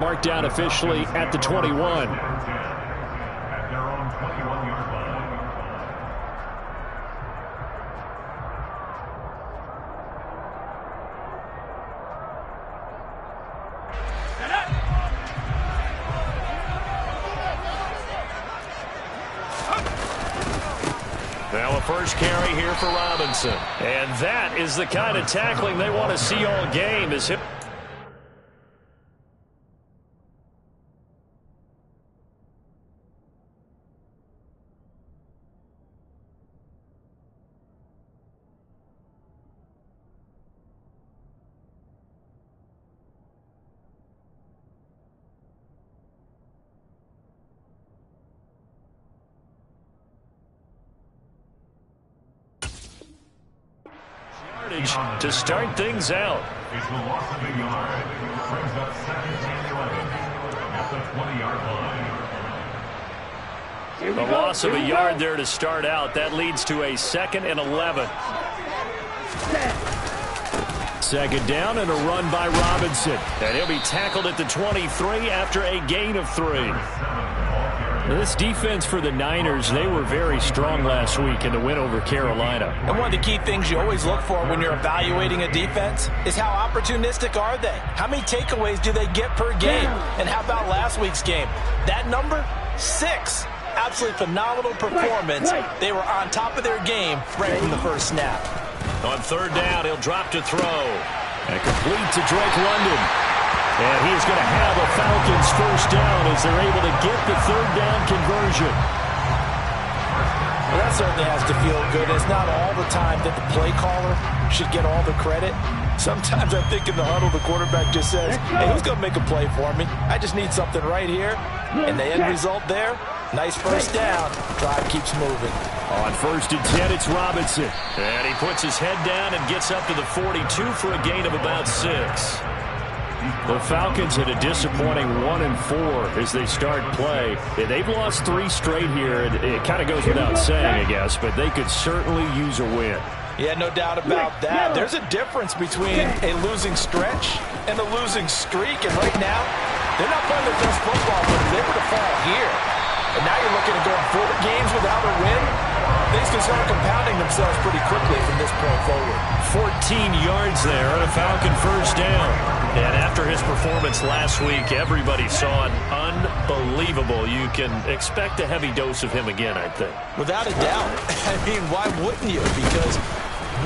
Marked down officially at the 21. Now a first carry here for Robinson. And that is the kind of tackling they want to see all game. Is him. To start things out. It's the loss of a yard. Brings up 2nd and 11 at the 20-yard line. A loss of a yard there to start out. That leads to a 2nd and 11. Second down and a run by Robinson. And he'll be tackled at the 23 after a gain of 3. This defense for the Niners, they were very strong last week in the win over Carolina. And one of the key things you always look for when you're evaluating a defense is how opportunistic are they? How many takeaways do they get per game? And how about last week's game? That number? 6. Absolutely phenomenal performance. They were on top of their game right from the first snap. On third down, he'll drop to throw. And complete to Drake London. And he's going to have a Falcons first down as they're able to get the third down conversion. Well, that certainly has to feel good. It's not all the time that the play caller should get all the credit. Sometimes I think in the huddle, the quarterback just says, hey, who's going to make a play for me? I just need something right here. And the end result there, nice first down. Drive keeps moving. On 1st and 10, it's Robinson. And he puts his head down and gets up to the 42 for a gain of about 6. The Falcons had a disappointing 1-4 as they start play. They've lost 3 straight here. It kind of goes without saying, I guess, but they could certainly use a win. Yeah, no doubt about that. There's a difference between a losing stretch and a losing streak, and right now, they're not playing their best football, but if they were to fall here, and now you're looking at going 4 games without a win, things can start compounding themselves pretty quickly from this point forward. 14 yards there and a Falcon first down. And after his performance last week, everybody saw it unbelievable. You can expect a heavy dose of him again, I think. Without a doubt. I mean, why wouldn't you? Because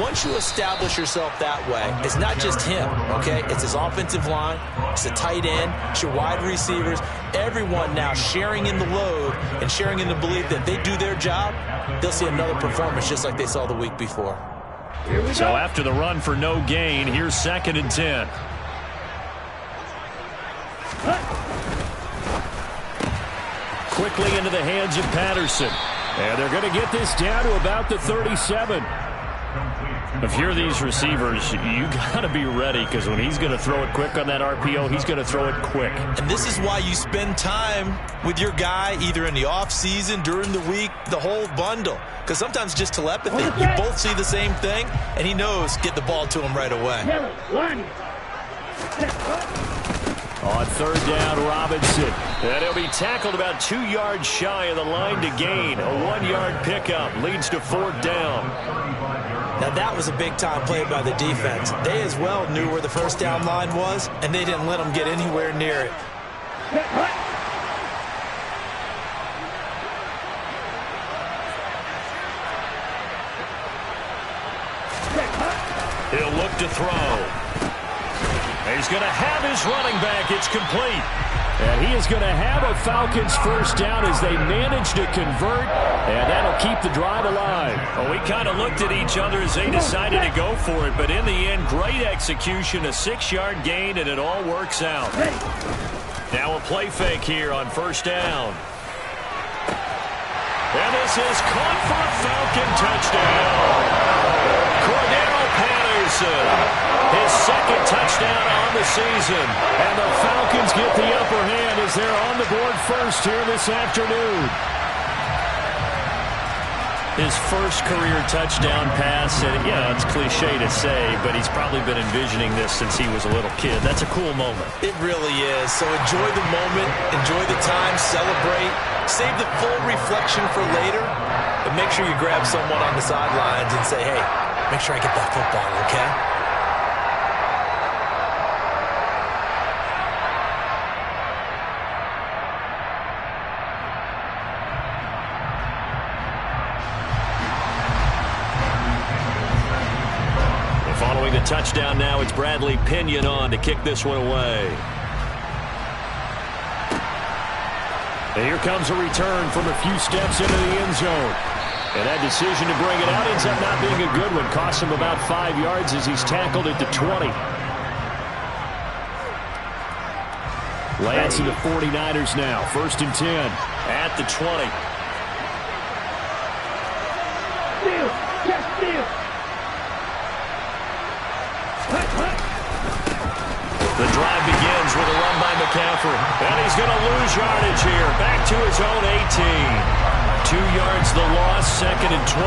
once you establish yourself that way, it's not just him, okay? It's his offensive line, it's the tight end, it's your wide receivers, everyone now sharing in the load and sharing in the belief that they do their job, they'll see another performance just like they saw the week before. So after the run for no gain, here's 2nd and 10. Quickly into the hands of Patterson. And they're going to get this down to about the 37. If you're these receivers, you got to be ready because when he's going to throw it quick on that RPO, he's going to throw it quick. And this is why you spend time with your guy either in the offseason, during the week, the whole bundle. Because sometimes just telepathy. You both see the same thing, and he knows get the ball to him right away. On third down, Robinson. And he'll be tackled about 2 yards shy of the line to gain. A 1-yard pickup leads to 4th down. Now that was a big-time play by the defense. They as well knew where the first down line was, and they didn't let them get anywhere near it. He'll look to throw. He's going to have his running back. It's complete. And he is going to have a Falcons first down as they manage to convert, and that'll keep the drive alive. Well, we kind of looked at each other as they decided to go for it, but in the end, great execution, a 6-yard gain, and it all works out. Now a play fake here on first down. And this is caught for a Falcon touchdown. Cordero Patterson, his 2nd touchdown on the season. And the Falcons get the upper hand as they're on the board first here this afternoon. His first career touchdown pass, and yeah, it's cliche to say, but he's probably been envisioning this since he was a little kid. That's a cool moment. It really is. So enjoy the moment, enjoy the time, celebrate, save the full reflection for later, but make sure you grab someone on the sidelines and say, hey, make sure I get that football, okay? Following the touchdown now, it's Bradley Pinion on to kick this one away. And here comes a return from a few steps into the end zone. And that decision to bring it out ends up not being a good one. Costs him about 5 yards as he's tackled at the 20. Lance and the 49ers now. 1st and 10 at the 20. The drive begins with a run by McCaffrey. And he's going to lose yardage here. Back to his own 18. 2 yards the loss, 2nd and 12.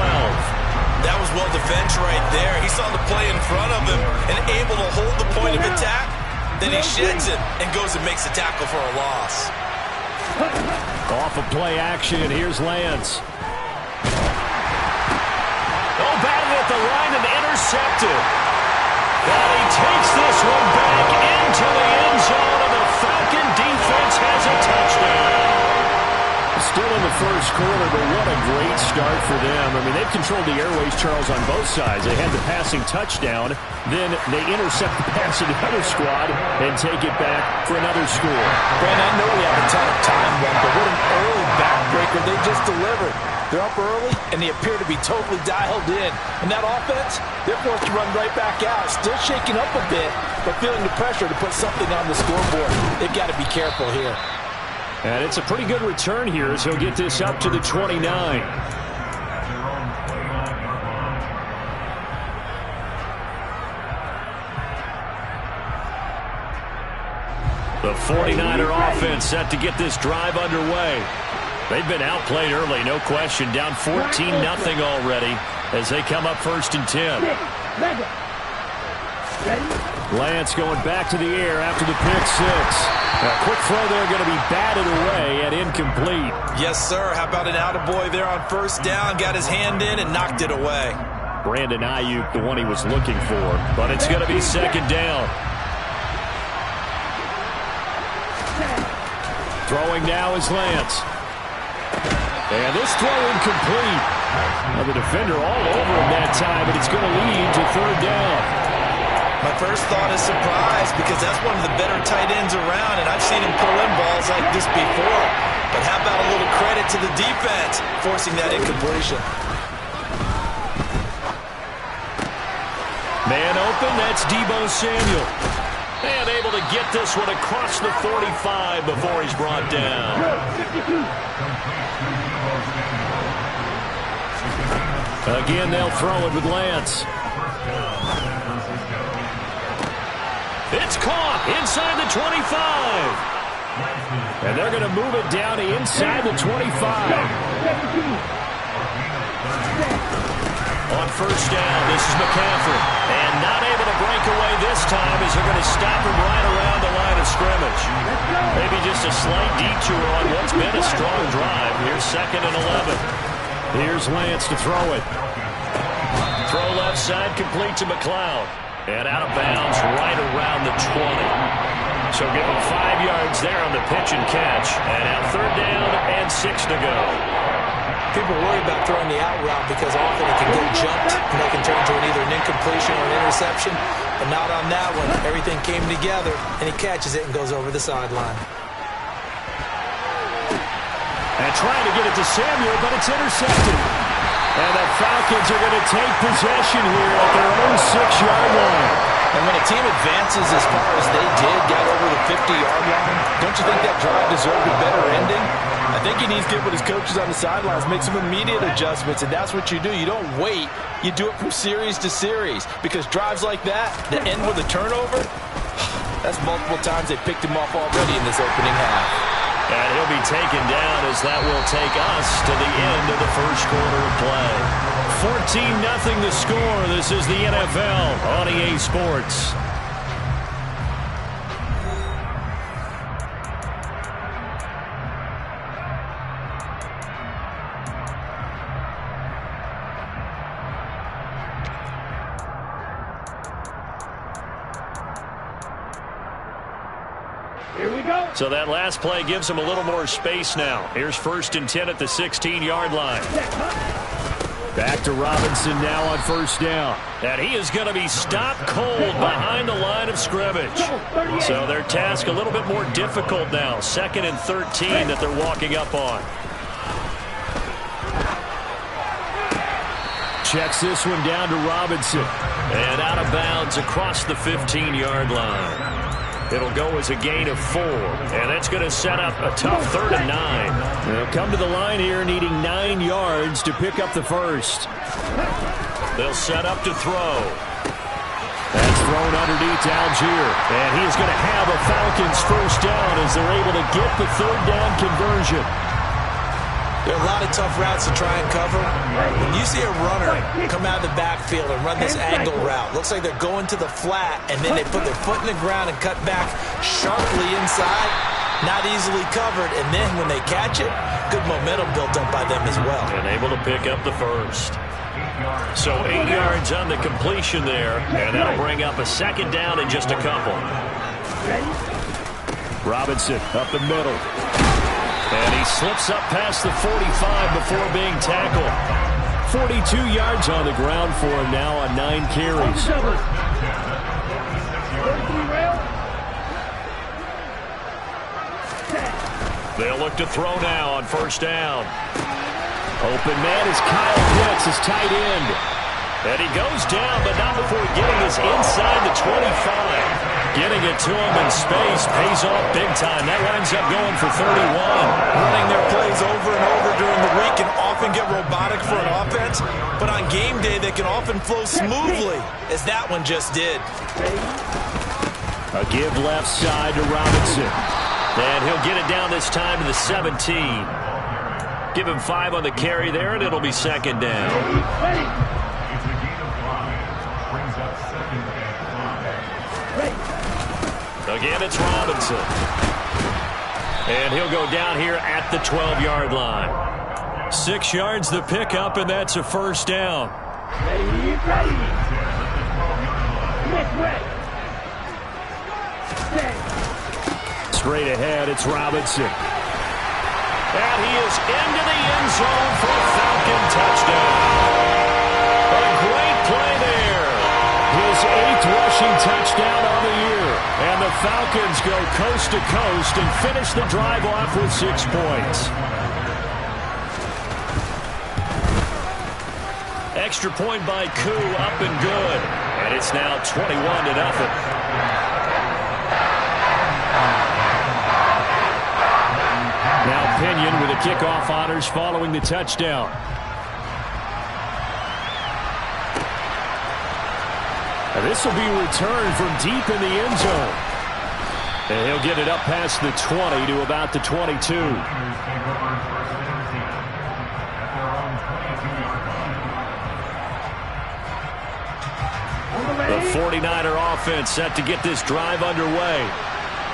That was well defense right there. He saw the play in front of him and able to hold the point of attack. Then he sheds it and goes and makes a tackle for a loss. off of play action. Here's Lance. Oh, batted at the line and intercepted. And he takes this one back into the end zone, and the Falcon defense has a touchdown. Still in the first quarter, but what a great start for them. I mean, they've controlled the airways, Charles, on both sides. They had the passing touchdown, then they intercept the pass of the other squad and take it back for another score. Brandon, I know we have a ton of time left, but what an early backbreaker they just delivered. They're up early, and they appear to be totally dialed in. And that offense, they're forced to run right back out. Still shaking up a bit, but feeling the pressure to put something on the scoreboard. They've got to be careful here. And it's a pretty good return here as he'll get this up to the 29. The 49er offense set to get this drive underway. They've been outplayed early, no question. Down 14-0 already as they come up 1st and 10. Lance going back to the air after the pick six. A quick throw there going to be batted away and incomplete. Yes, sir. How about an attaboy there on 1st down? Got his hand in and knocked it away. Brandon Ayuk, the one he was looking for. But it's going to be 2nd down. Throwing now is Lance. And this throw incomplete. Well, the defender all over him that time, but it's going to lead to 3rd down. My first thought is surprise because that's one of the better tight ends around, and I've seen him pull in balls like this before. But how about a little credit to the defense forcing that incompletion? Man open, that's Deebo Samuel. And able to get this one across the 45 before he's brought down. Again, they'll throw it with Lance. It's caught inside the 25. And they're going to move it down to inside the 25. On 1st down, this is McCaffrey. And not able to break away this time as they're going to stop him right around the line of scrimmage. Maybe just a slight detour on what's been a strong drive. Here's 2nd and 11. Here's Lance to throw it. Throw left side, complete to McLeod. And out of bounds right around the 20. So give him 5 yards there on the pitch and catch. And now 3rd down and 6 to go. People worry about throwing the out route because often it can get jumped and they can turn to either an incompletion or an interception. But not on that one. Everything came together and he catches it and goes over the sideline. And trying to get it to Samuel, but it's intercepted. And the Falcons are going to take possession here at their own 6-yard line. And when a team advances as far as they did, got over the 50-yard line, don't you think that drive deserved a better ending? I think he needs to get with his coaches on the sidelines, make some immediate adjustments, and that's what you do. You don't wait. You do it from series to series because drives like that end with a turnover, that's multiple times they picked him off already in this opening half. And he'll be taken down as that will take us to the end of the first quarter of play. 14-0 the score. This is the NFL on EA Sports. So that last play gives him a little more space now. Here's 1st and 10 at the 16-yard line. Back to Robinson now on 1st down. And he is going to be stopped cold behind the line of scrimmage. So their task a little bit more difficult now. 2nd and 13 that they're walking up on. Checks this one down to Robinson. And out of bounds across the 15-yard line. It'll go as a gain of 4, and that's going to set up a tough 3rd and 9. They'll come to the line here needing 9 yards to pick up the first. They'll set up to throw. That's thrown underneath to Algier, and he is going to have a Falcons first down as they're able to get the 3rd down conversion. There are a lot of tough routes to try and cover. When you see a runner come out of the backfield and run this angle route, looks like they're going to the flat, and then they put their foot in the ground and cut back sharply inside, not easily covered, and then when they catch it, good momentum built up by them as well. And able to pick up the first. So 8 yards on the completion there, and that'll bring up a 2nd down in just a couple. Robinson up the middle. And he slips up past the 45 before being tackled. 42 yards on the ground for him now on 9 carries. They'll look to throw now on 1st down. Open man is Kyle Pitts, his tight end. And he goes down, but not before getting us inside the 25. Getting it to him in space pays off big time. That winds up going for 31. Running their plays over and over during the week can often get robotic for an offense, but on game day they can often flow smoothly, as that one just did. A give left side to Robinson. And he'll get it down this time to the 17. Give him 5 on the carry there, and it'll be 2nd down. Again, it's Robinson. And he'll go down here at the 12-yard line. 6 yards the pickup, and that's a 1st down. Straight ahead, it's Robinson. And he is into the end zone for a Falcon touchdown. A great play there. His 8th rushing touchdown on the year. And the Falcons go coast to coast and finish the drive off with 6 points. Extra point by Koo, up and good. And it's now 21-0. Now Pinion with the kickoff honors following the touchdown. And this will be returned from deep in the end zone. And he'll get it up past the 20 to about the 22. The 49er offense set to get this drive underway.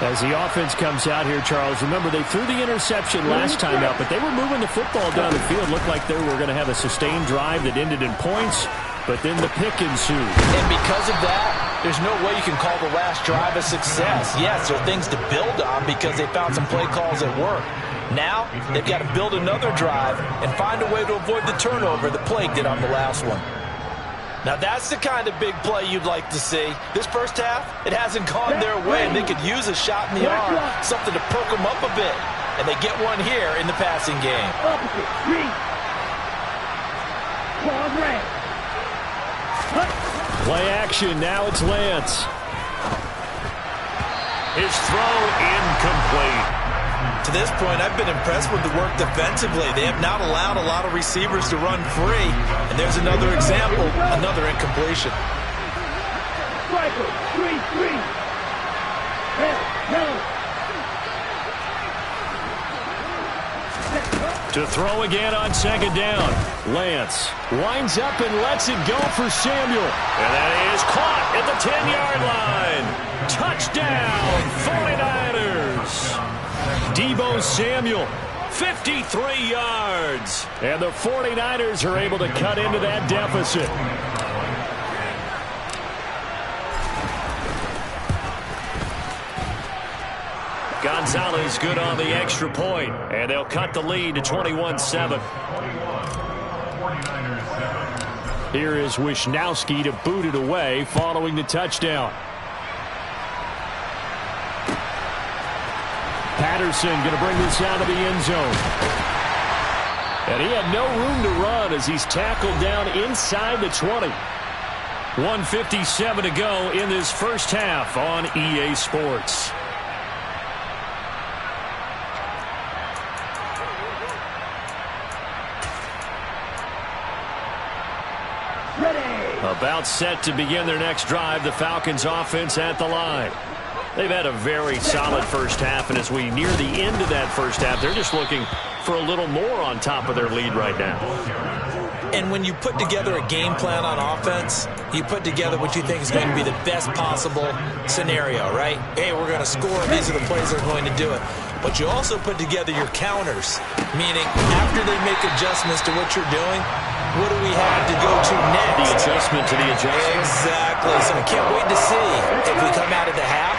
As the offense comes out here, Charles, remember they threw the interception last time out, but they were moving the football down the field. Looked like they were going to have a sustained drive that ended in points, but then the pick ensued. And because of that, there's no way you can call the last drive a success. Yes, there are things to build on because they found some play calls that work. Now, they've got to build another drive and find a way to avoid the turnover that plagued it on the last one. Now, that's the kind of big play you'd like to see. This first half, it hasn't gone their way, and they could use a shot in the arm, something to perk them up a bit. And they get one here in the passing game. Play action, now it's Lance. His throw incomplete. To this point, I've been impressed with the work defensively. They have not allowed a lot of receivers to run free. And there's another example, another incompletion. To throw again on second down. Lance winds up and lets it go for Samuel. And that is caught at the 10-yard line. Touchdown, 49ers. Deebo Samuel, 53 yards. And the 49ers are able to cut into that deficit. Gonzalez good on the extra point, and they'll cut the lead to 21-7. Here is Wisnowski to boot it away following the touchdown. Patterson going to bring this out of the end zone. And he had no room to run as he's tackled down inside the 20. 1:57 to go in this first half on EA Sports. About set to begin their next drive, the Falcons offense at the line. They've had a very solid first half, and as we near the end of that first half, they're just looking for a little more on top of their lead right now. And when you put together a game plan on offense, you put together what you think is going to be the best possible scenario, right? Hey, we're going to score, and these are the plays that are going to do it. But you also put together your counters, meaning after they make adjustments to what you're doing, what do we have to go to next? The adjustment to the adjustment. Exactly. So I can't wait to see if we come out of the half,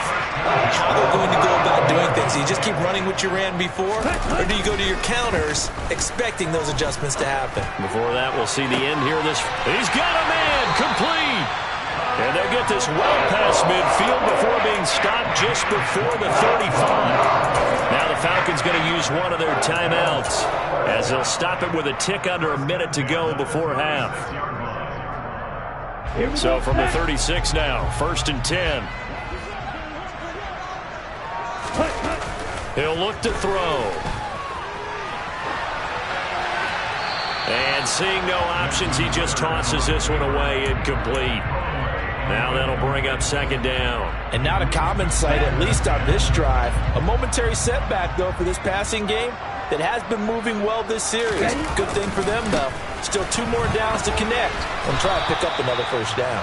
how they're going to go about doing things. Do you just keep running what you ran before, or do you go to your counters expecting those adjustments to happen? Before that, we'll see the end here. He's got a man complete. And they'll get this well past midfield before being stopped just before the 35. Now the Falcons going to use one of their timeouts as they'll stop it with a tick under a minute to go before half. So from the 36 now, 1st and 10. He'll look to throw. And seeing no options, he just tosses this one away, incomplete. Now that'll bring up second down. And not a common sight, at least on this drive. A momentary setback, though, for this passing game that has been moving well this series. Good thing for them, though. Still 2 more downs to connect and try to pick up another first down.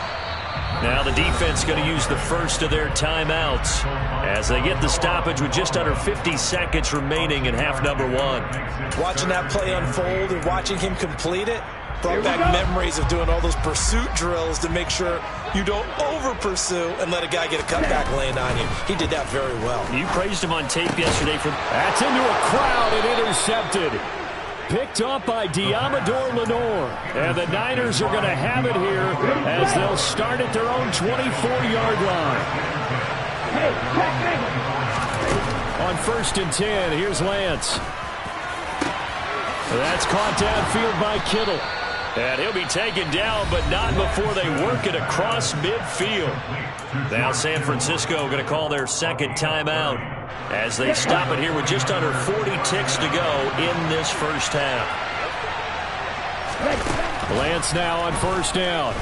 Now the defense going to use the first of their timeouts as they get the stoppage with just under 50 seconds remaining in half number 1. Watching that play unfold and watching him complete it brought back memories of doing all those pursuit drills to make sure you don't over-pursue and let a guy get a cutback lane on you. He did that very well. You praised him on tape yesterday. That's into a crowd and intercepted. Picked up by Diamador Lenore. And the Niners are going to have it here as they'll start at their own 24-yard line. On 1st and 10, here's Lance. That's caught downfield by Kittle. And he'll be taken down, but not before they work it across midfield. Now San Francisco going to call their second timeout as they stop it here with just under 40 ticks to go in this first half. Lance now on 1st down.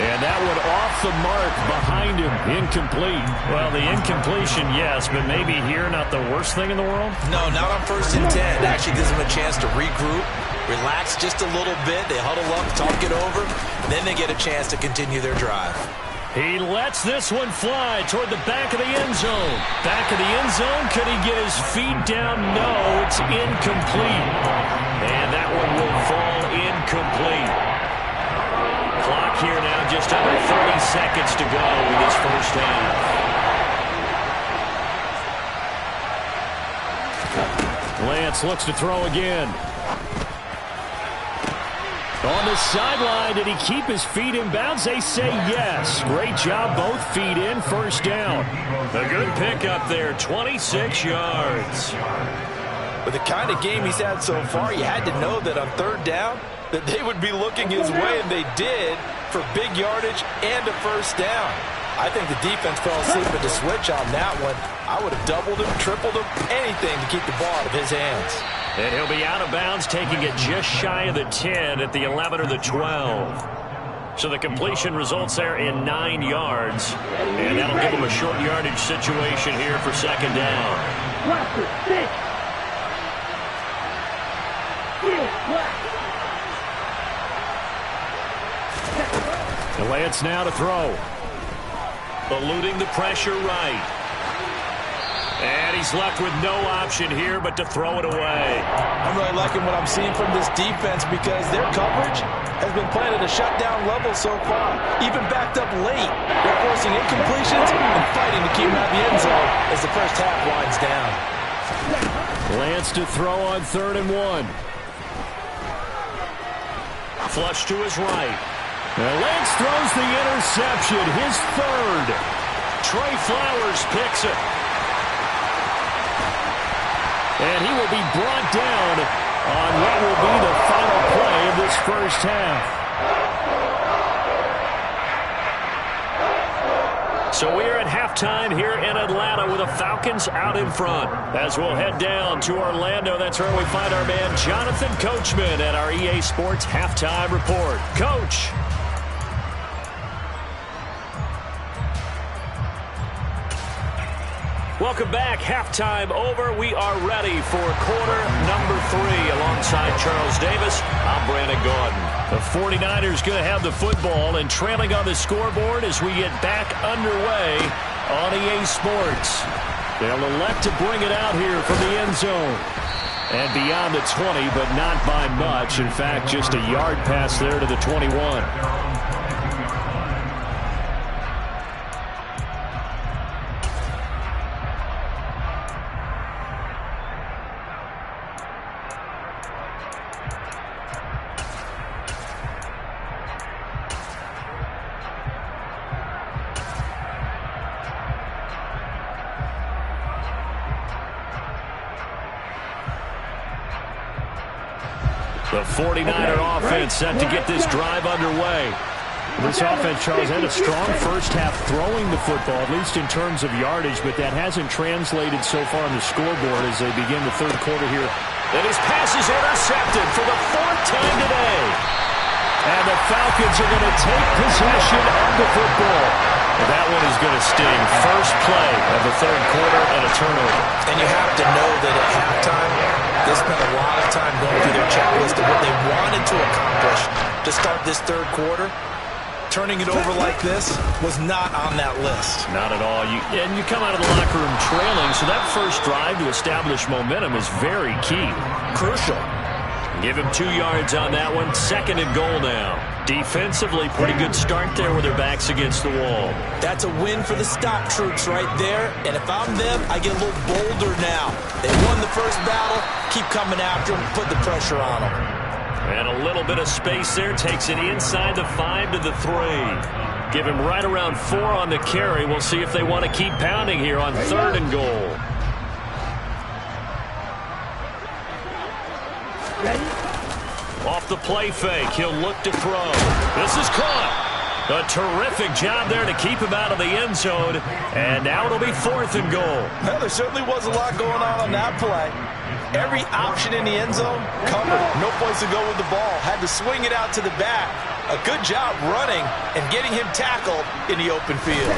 And that one off the mark behind him, incomplete. Well, the incompletion, yes, but maybe here not the worst thing in the world? No, not on 1st and 10. It actually gives them a chance to regroup, relax just a little bit. They huddle up, talk it over, then they get a chance to continue their drive. He lets this one fly toward the back of the end zone. Back of the end zone, could he get his feet down? No, it's incomplete. And that one will fall incomplete. Clock here now, just under 30 seconds to go in this first half. Lance looks to throw again. On the sideline, did he keep his feet in bounds? They say yes. Great job, both feet in, 1st down. A good pickup there, 26 yards. With the kind of game he's had so far, you had to know that on 3rd down, that they would be looking his way, and they did, for big yardage and a 1st down. I think the defense fell asleep at the switch on that one. I would have doubled him, tripled him, anything to keep the ball out of his hands. And he'll be out of bounds, taking it just shy of the 10 at the 11 or the 12. So the completion results there in 9 yards. And that'll give him a short yardage situation here for 2nd down. Lance now to throw. Eluding the pressure right. And he's left with no option here but to throw it away. I'm really liking what I'm seeing from this defense because their coverage has been playing at a shutdown level so far. Even backed up late, they're forcing incompletions and fighting to keep them out of the end zone as the first half winds down. Lance to throw on 3rd and 1. Flush to his right. Now Lance throws the interception, his 3rd. Trey Flowers picks it. And he will be brought down on what will be the final play of this first half. So we are at halftime here in Atlanta with the Falcons out in front. As we'll head down to Orlando, that's where we find our man Jonathan Coachman at our EA Sports Halftime Report. Coach. Welcome back. Halftime over. We are ready for quarter number 3. Alongside Charles Davis, I'm Brandon Gaudin. The 49ers going to have the football and trailing on the scoreboard as we get back underway on EA Sports. They'll elect to bring it out here from the end zone. And beyond the 20, but not by much. In fact, just a yard pass there to the 21. The 49er offense set to get this drive underway. This offense, Charles, had a strong first half throwing the football, at least in terms of yardage, but that hasn't translated so far on the scoreboard as they begin the third quarter here. And his pass is intercepted for the 4th time today. And the Falcons are going to take possession of the football. That one is going to sting. First play of the third quarter and a turnover. And you have to know that at halftime, they spent a lot of time going through their checklist of what they wanted to accomplish to start this third quarter. Turning it over like this was not on that list. Not at all. And you come out of the locker room trailing, so that first drive to establish momentum is very key. Crucial. Give him 2 yards on that one. 2nd and goal now. Defensively, pretty good start there with their backs against the wall. That's a win for the stop troops right there. And if I'm them, I get a little bolder now. They won the first battle. Keep coming after them. Put the pressure on them. And a little bit of space there. Takes it inside the 5 to the 3. Give him right around 4 on the carry. We'll see if they want to keep pounding here on 3rd and goal. Ready? Off the play fake, he'll look to throw. This is caught. A terrific job there to keep him out of the end zone. And now it'll be 4th and goal. Well, there certainly was a lot going on that play. Every option in the end zone covered. No place to go with the ball. Had to swing it out to the back. A good job running and getting him tackled in the open field.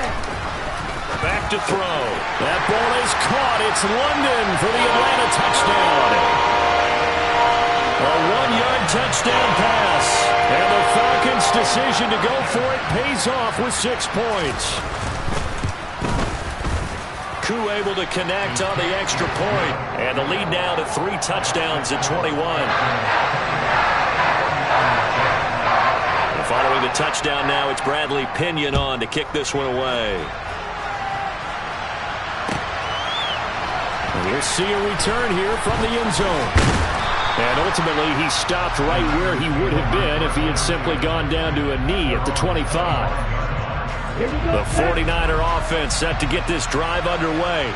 Back to throw. That ball is caught. It's London for the Atlanta touchdown. A 1-yard touchdown pass. And the Falcons' decision to go for it pays off with 6 points. Koo able to connect on the extra point. And the lead now to 3 touchdowns at 21. And following the touchdown now, it's Bradley Pinion on to kick this one away. And we'll see a return here from the end zone. And ultimately, he stopped right where he would have been if he had simply gone down to a knee at the 25. The 49er offense set to get this drive underway.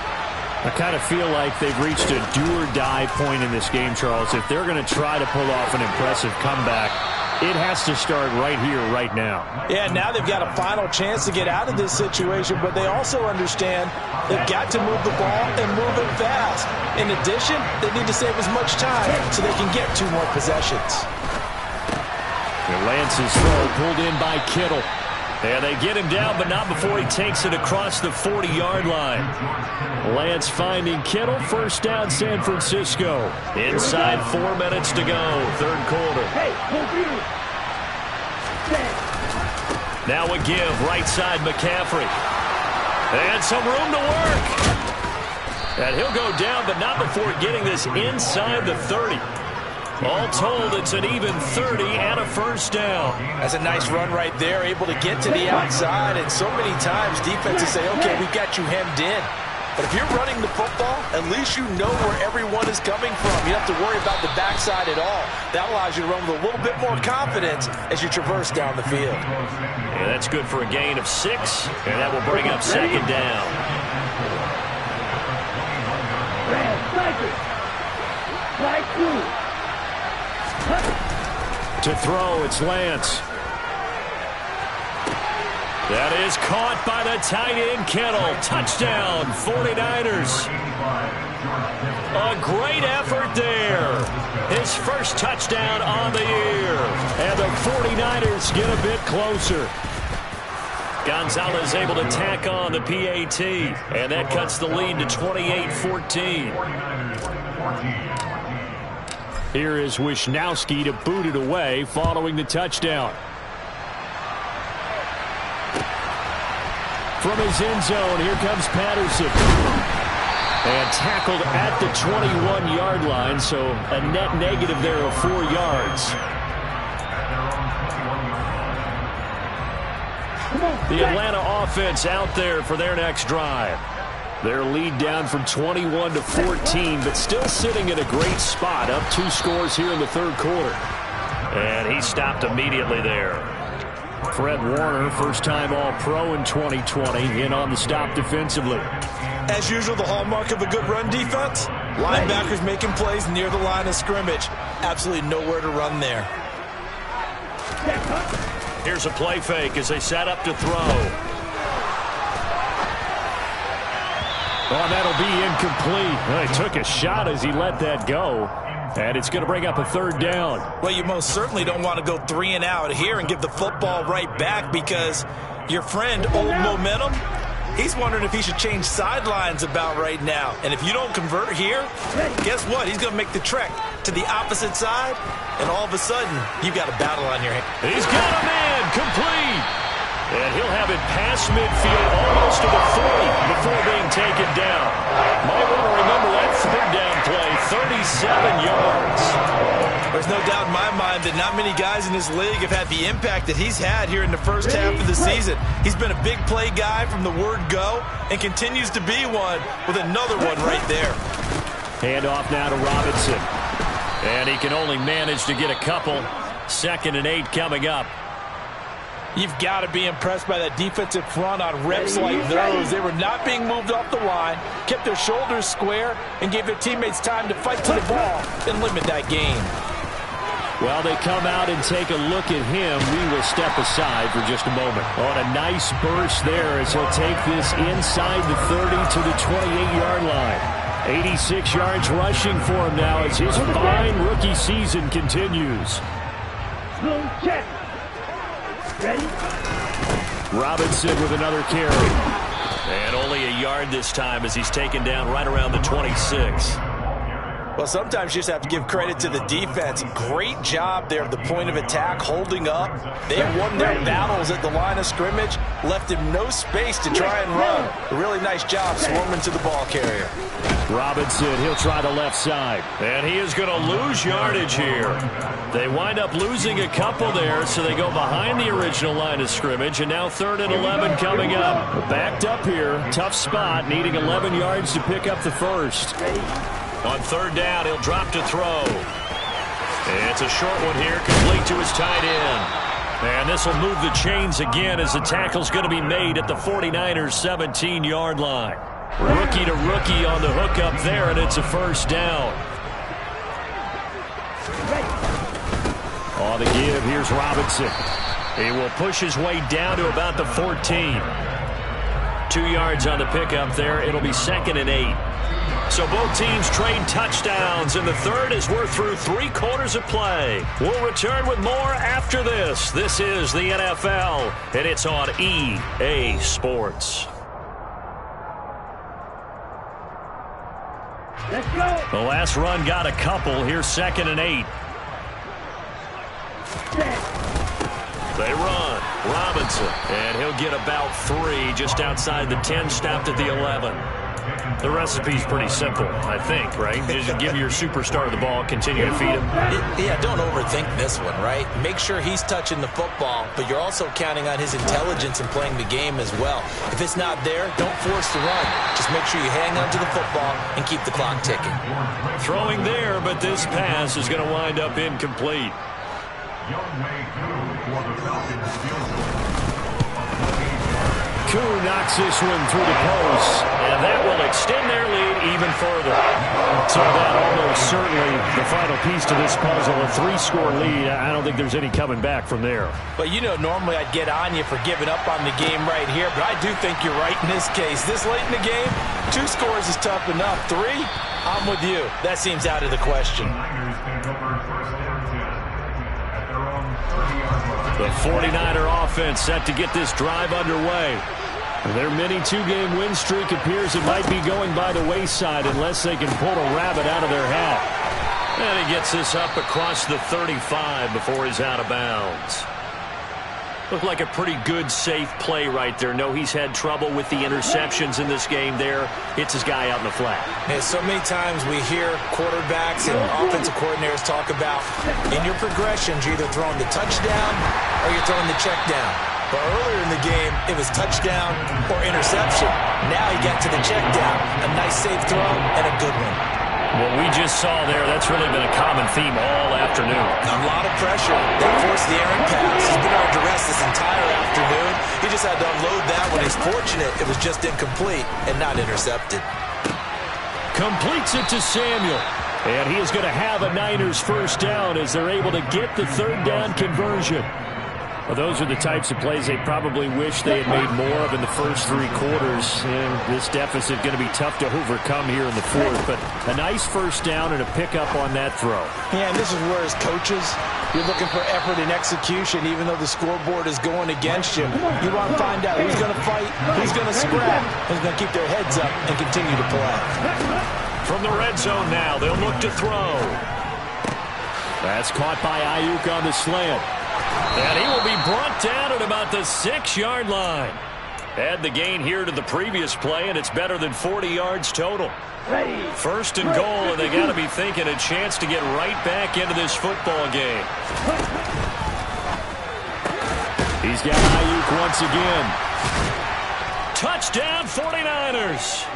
I kind of feel like they've reached a do-or-die point in this game, Charles. If they're going to try to pull off an impressive comeback, it has to start right here, right now. Yeah, now they've got a final chance to get out of this situation, but they also understand they've got to move the ball and move it fast. In addition, they need to save as much time so they can get 2 more possessions. And Lance's throw pulled in by Kittle. And they get him down, but not before he takes it across the 40-yard line. Lance finding Kittle. First down, San Francisco. Inside 4 minutes to go, third quarter. Now a give, right side McCaffrey. And some room to work. And he'll go down, but not before getting this inside the 30. All told, it's an even 30 and a first down. That's a nice run right there, able to get to the outside. And so many times defenses say, okay, we've got you hemmed in. But if you're running the football, at least you know where everyone is coming from. You don't have to worry about the backside at all. That allows you to run with a little bit more confidence as you traverse down the field. And that's good for a gain of 6, and that will bring up second down. To throw, it's Lance. That is caught by the tight end, Kittle. Touchdown, 49ers. A great effort there. His first touchdown on the year. And the 49ers get a bit closer. Gonzalez able to tack on the PAT. And that cuts the lead to 28-14. Here is Wisnowski to boot it away following the touchdown. From his end zone, here comes Patterson. And tackled at the 21-yard line, so a net negative there of 4 yards. The Atlanta offense out there for their next drive. Their lead down from 21 to 14, but still sitting in a great spot, up 2 scores here in the third quarter. And he stopped immediately there. Fred Warner, first-time All-Pro in 2020, in on the stop defensively. As usual, the hallmark of a good run defense, linebackers making plays near the line of scrimmage. Absolutely nowhere to run there. Here's a play fake as they set up to throw. Oh, that'll be incomplete. Well, he took a shot as he let that go. And it's going to bring up a third down. Well, you most certainly don't want to go 3 and out here and give the football right back because your friend, Old Momentum, he's wondering if he should change sidelines about right now. And if you don't convert here, guess what? He's going to make the trek to the opposite side, and all of a sudden, you've got a battle on your hands. He's got a man complete. And he'll have it past midfield almost to the 40 before being taken down. Might want to remember that third down play, 37 yards. There's no doubt in my mind that not many guys in this league have had the impact that he's had here in the first half of the season. He's been a big play guy from the word go and continues to be one with another one right there. Hand off now to Robinson. And he can only manage to get a couple. 2nd and 8 coming up. You've got to be impressed by that defensive front on reps like those. They were not being moved off the line, kept their shoulders square, and gave their teammates time to fight to the ball and limit that gain. Well, they come out and take a look at him. We will step aside for just a moment. On a nice burst there as he'll take this inside the 30 to the 28-yard line. 86 yards rushing for him now as his fine rookie season continues. Check. Ready? Robinson with another carry. And only a yard this time as he's taken down right around the 26. Well, sometimes you just have to give credit to the defense. Great job there at the point of attack, holding up. They won their battles at the line of scrimmage, left him no space to try and run. A really nice job swarming to the ball carrier. Robinson, he'll try the left side. And he is going to lose yardage here. They wind up losing a couple there, so they go behind the original line of scrimmage, and now 3rd and 11 coming up. Backed up here, tough spot, needing 11 yards to pick up the first. On 3rd down, he'll drop to throw. It's a short one here, complete to his tight end. And this will move the chains again as the tackle's going to be made at the 49ers' 17-yard line. Rookie to rookie on the hook up there, and it's a first down. On the give, here's Robinson. He will push his way down to about the 14. 2 yards on the pickup there. It'll be 2nd and 8. So both teams trade touchdowns, and the third as we're through 3 quarters of play. We'll return with more after this. This is the NFL, and it's on EA Sports. Let's go. The last run got a couple. Here's 2nd and 8. They run. Robinson, and he'll get about 3 just outside the 10, stopped at the 11. The recipe's pretty simple, I think, right? Just give your superstar the ball, continue to feed him. Yeah, don't overthink this one, right? Make sure he's touching the football, but you're also counting on his intelligence in playing the game as well. If it's not there, don't force the run. Just make sure you hang on to the football and keep the clock ticking. Throwing there, but this pass is going to wind up incomplete. Kuhn knocks this one through the post, and that will extend their lead even further. So that almost certainly the final piece to this puzzle, a 3-score lead. I don't think there's any coming back from there. But you know, normally I'd get on you for giving up on the game right here, but I do think you're right in this case. This late in the game, 2 scores is tough enough. 3, I'm with you. That seems out of the question. The 49er offense set to get this drive underway. Their mini 2-game win streak appears it might be going by the wayside unless they can pull a rabbit out of their hat. And he gets this up across the 35 before he's out of bounds. Looked like a pretty good, safe play right there. No, he's had trouble with the interceptions in this game there. Hits his guy out in the flat. And so many times we hear quarterbacks and offensive coordinators talk about in your progressions, you're either throwing the touchdown or you're throwing the check down. But earlier in the game, it was touchdown or interception. Now he got to the check down. A nice, safe throw and a good one. What we just saw there, that's really been a common theme all afternoon. A lot of pressure. That forced the errant pass. He's been under duress this entire afternoon. He just had to unload that one. He's fortunate it was just incomplete and not intercepted. Completes it to Samuel. And he is going to have a Niners first down as they're able to get the 3rd down conversion. Well, those are the types of plays they probably wish they had made more of in the first 3 quarters. And this deficit going to be tough to overcome here in the 4th. But a nice first down and a pickup on that throw. Yeah, and this is where as coaches, you're looking for effort and execution, even though the scoreboard is going against you. You want to find out who's going to fight, who's going to scrap, who's going to keep their heads up and continue to play. From the red zone now, they'll look to throw. That's caught by Ayuk on the slant. And he will be brought down at about the 6-yard line. Add the gain here to the previous play, and it's better than 40 yards total. First and goal, and they got to be thinking a chance to get right back into this football game. He's got Ayuk once again. Touchdown 49ers.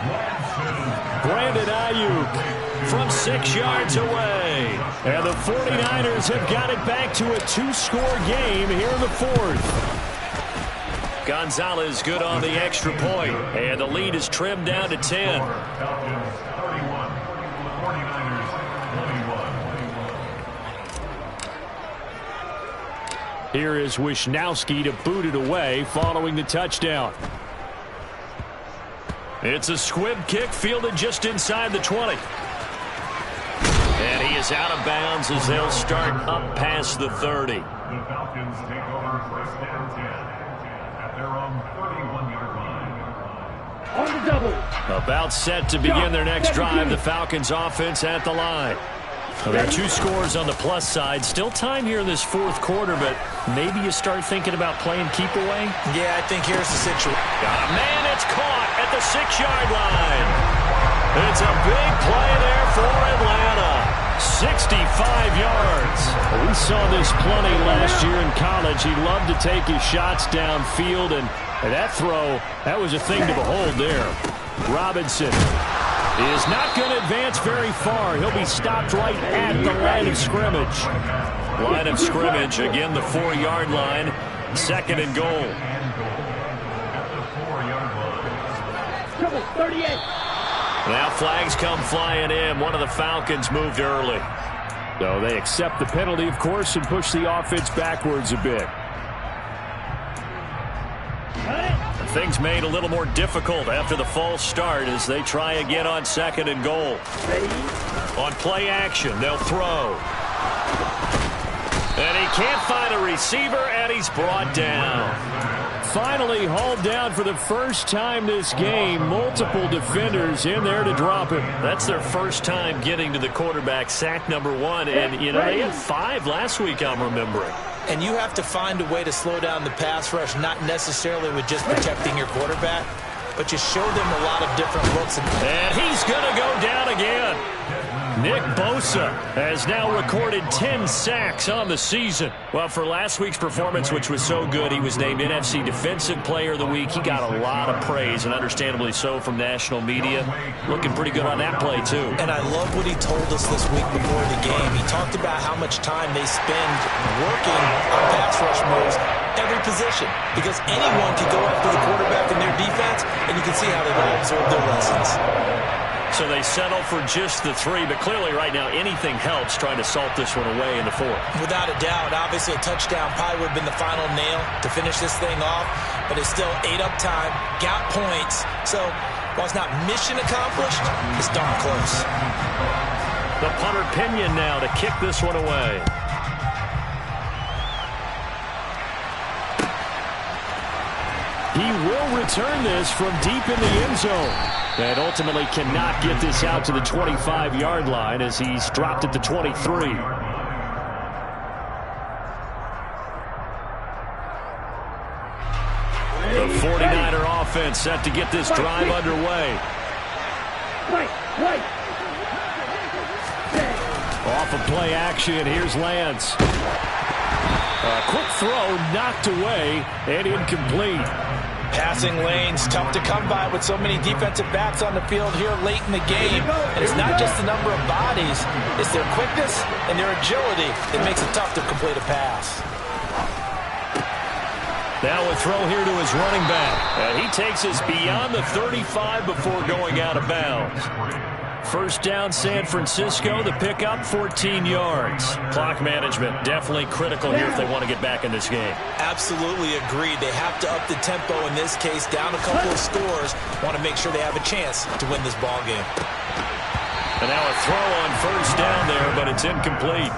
Brandon Ayuk from 6 yards away. And the 49ers have got it back to a 2-score game here in the 4th. Gonzalez good on the extra point. And the lead is trimmed down to 10. Here is Wisnowski to boot it away following the touchdown. It's a squib kick fielded just inside the 20. And he is out of bounds as they'll start up past the 30. The Falcons take over first down 10 at their own 31-yard line. On the double. About set to begin their next drive. The Falcons offense at the line. Well, there are 2 scores on the plus side. Still time here in this 4th quarter, but maybe you start thinking about playing keep away? Yeah, I think here's the situation. Got a man, it's caught at the 6-yard line. It's a big play there for Atlanta. 65 yards. We saw this plenty last year in college. He loved to take his shots downfield, and that throw, that was a thing to behold there. Robinson is not going to advance very far. He'll be stopped right at the line of scrimmage. Line of scrimmage, again the 4-yard line. 2nd and goal. Trouble, 38. Now flags come flying in. One of the Falcons moved early. So they accept the penalty, of course, and push the offense backwards a bit. things made a little more difficult after the false start as they try again on 2nd and goal. On play action, they'll throw. And he can't find a receiver, and he's brought down. Finally hauled down for the first time this game. Multiple defenders in there to drop him. That's their first time getting to the quarterback, sack number 1. And, you know, they had 5 last week, I'm remembering. And you have to find a way to slow down the pass rush, not necessarily with just protecting your quarterback, but you show them a lot of different looks. And he's going to go down again. Nick Bosa has now recorded 10 sacks on the season. Well, for last week's performance, which was so good, he was named NFC Defensive Player of the Week. He got a lot of praise, and understandably so, from national media. Looking pretty good on that play, too. And I love what he told us this week before the game. He talked about how much time they spend working on pass rush moves, every position, because anyone can go after the quarterback in their defense, and you can see how they've all absorbed their lessons. So they settle for just the 3, but clearly right now anything helps trying to salt this one away in the 4th. Without a doubt, obviously a touchdown probably would have been the final nail to finish this thing off, but it's still 8 up time, got points. So while it's not mission accomplished, it's darn close. The punter Pinion now to kick this one away. He will return this from deep in the end zone. And ultimately cannot get this out to the 25-yard line as he's dropped at the 23. The 49er offense set to get this drive underway. Off of play action, here's Lance. A quick throw knocked away and incomplete. Passing lanes, tough to come by with so many defensive backs on the field here late in the game. And it's not just the number of bodies, it's their quickness and their agility that makes it tough to complete a pass. Now a throw here to his running back. And he takes us beyond the 35 before going out of bounds. First down, San Francisco. The pickup, 14 yards. Clock management definitely critical here if they want to get back in this game. Absolutely agreed. They have to up the tempo in this case, down a couple of scores. Want to make sure they have a chance to win this ball game. And now a throw on first down there, but it's incomplete.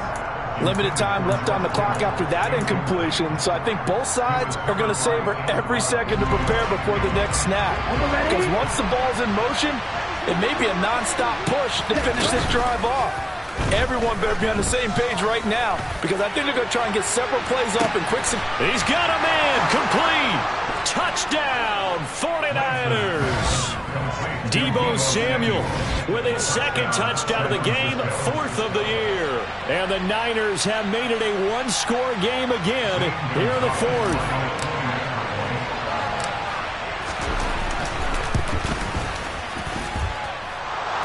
Limited time left on the clock after that incompletion, so I think both sides are going to savor every second to prepare before the next snap. Because once the ball's in motion, it may be a non-stop push to finish this drive off. Everyone better be on the same page right now, because I think they're going to try and get several plays off in quick succession. He's got a man, complete. Touchdown, 49ers. Deebo Samuel with his 2nd touchdown of the game, 4th of the year. And the Niners have made it a one-score game again here in the 4th.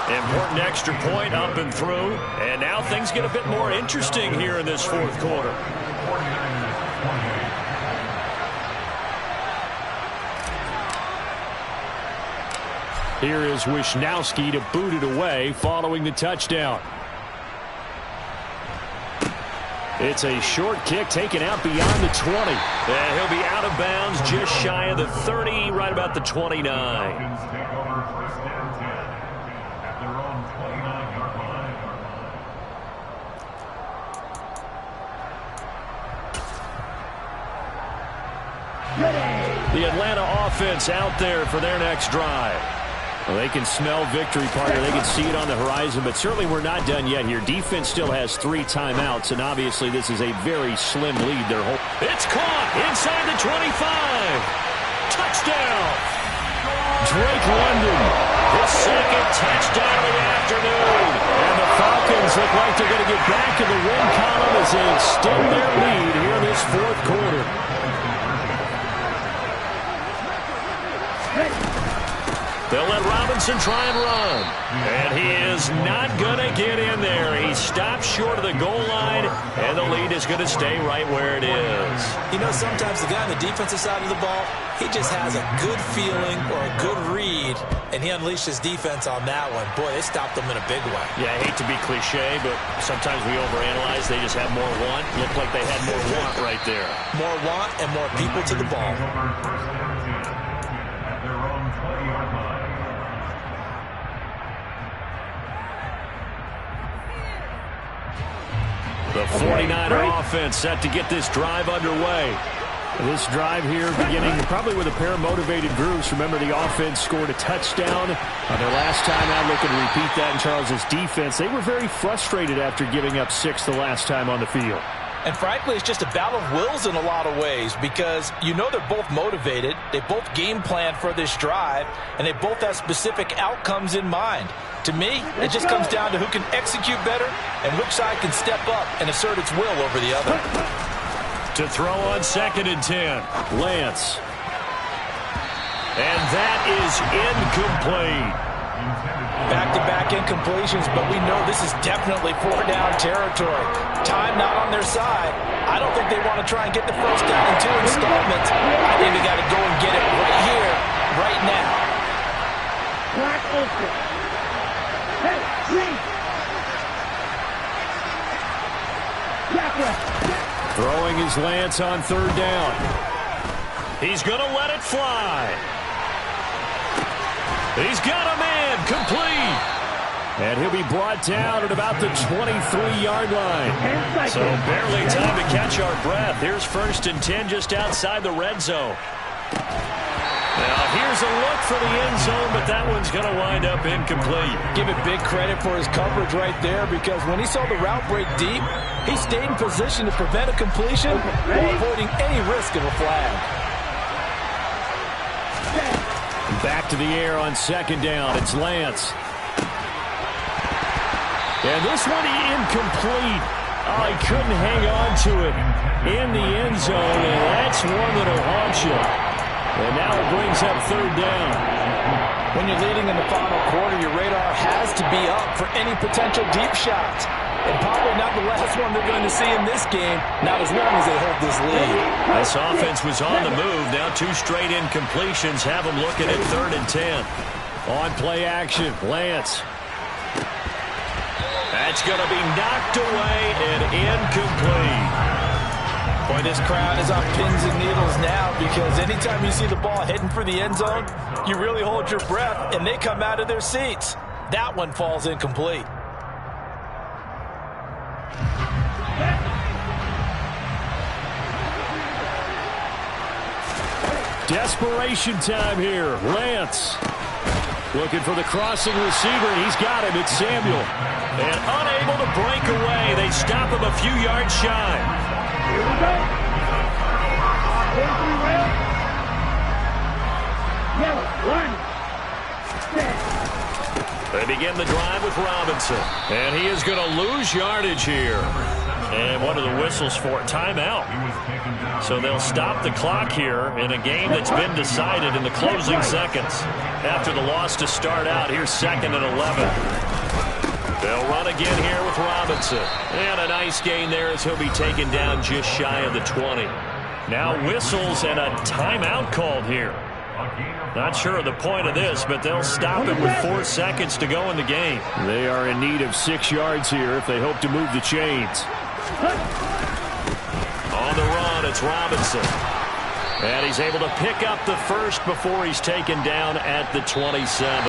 Important extra point up and through. And now things get a bit more interesting here in this 4th quarter. Here is Wisnowski to boot it away following the touchdown. It's a short kick taken out beyond the 20. And he'll be out of bounds just shy of the 30, right about the 29. The Atlanta offense out there for their next drive. Well, they can smell victory, partner. They can see it on the horizon, but certainly we're not done yet here. Defense still has 3 timeouts, and obviously this is a very slim lead. It's caught inside the 25. Touchdown. Drake London. His 2nd touchdown of the afternoon. And the Falcons look like they're going to get back in the win column as they extend their lead here in this 4th quarter. They'll let Robinson try and run. And he is not going to get in there. He stops short of the goal line, and the lead is going to stay right where it is. You know, sometimes the guy on the defensive side of the ball, he just has a good feeling or a good read, and he unleashed his defense on that one. Boy, they stopped them in a big way. Yeah, I hate to be cliche, but sometimes we overanalyze. They just have more want. Looked like they had more want right there. More want and more people to the ball. The 49er offense set to get this drive underway. This drive here beginning probably with a pair of motivated groups. Remember, the offense scored a touchdown on their last time out. Looking to repeat that in Charles's defense. They were very frustrated after giving up 6 the last time on the field. And frankly, it's just a battle of wills in a lot of ways because you know they're both motivated. They both game plan for this drive, and they both have specific outcomes in mind. To me, it just comes down to who can execute better and which side can step up and assert its will over the other. To throw on 2nd and 10. Lance. And that is incomplete. Back-to-back incompletions, but we know this is definitely 4-down territory. Time not on their side. I don't think they want to try and get the first down in 2 installments. I think they got to go and get it right here, right now. Black open. Hey, green. Throwing his Lance on 3rd down. He's going to let it fly. He's got a man complete. And he'll be brought down at about the 23-yard line. So barely time to catch our breath. Here's 1st and 10 just outside the red zone. Now here's a look for the end zone, but that one's going to wind up incomplete. Give it big credit for his coverage right there because when he saw the route break deep, he stayed in position to prevent a completion while avoiding any risk of a flag. Back to the air on 2nd down. It's Lance. And this one incomplete. Oh, he couldn't hang on to it in the end zone, and that's one that'll haunt you. And now it brings up 3rd down. When you're leading in the final quarter, your radar has to be up for any potential deep shots. And probably not the last one they're going to see in this game, not as long as they hold this lead. This offense was on the move. Now 2 straight incompletions have them looking at 3rd and 10. On play action, Lance. That's going to be knocked away and incomplete. Boy, this crowd is on pins and needles now because anytime you see the ball heading for the end zone, you really hold your breath and they come out of their seats. That one falls incomplete. Desperation time here. Lance looking for the crossing receiver. He's got him. It's Samuel. And unable to break away. They stop him a few yards shy. Here we go. 43 rail. Yellow. 1. They begin the drive with Robinson. And he is going to lose yardage here. And what are the whistles for? Timeout. So they'll stop the clock here in a game that's been decided in the closing seconds. After the loss to start out, here's 2nd and 11. They'll run again here with Robinson. And a nice gain there as he'll be taken down just shy of the 20. Now whistles and a timeout called here. Not sure of the point of this, but they'll stop it with 4 seconds to go in the game. They are in need of 6 yards here if they hope to move the chains. On the run, it's Robinson. And he's able to pick up the first before he's taken down at the 27.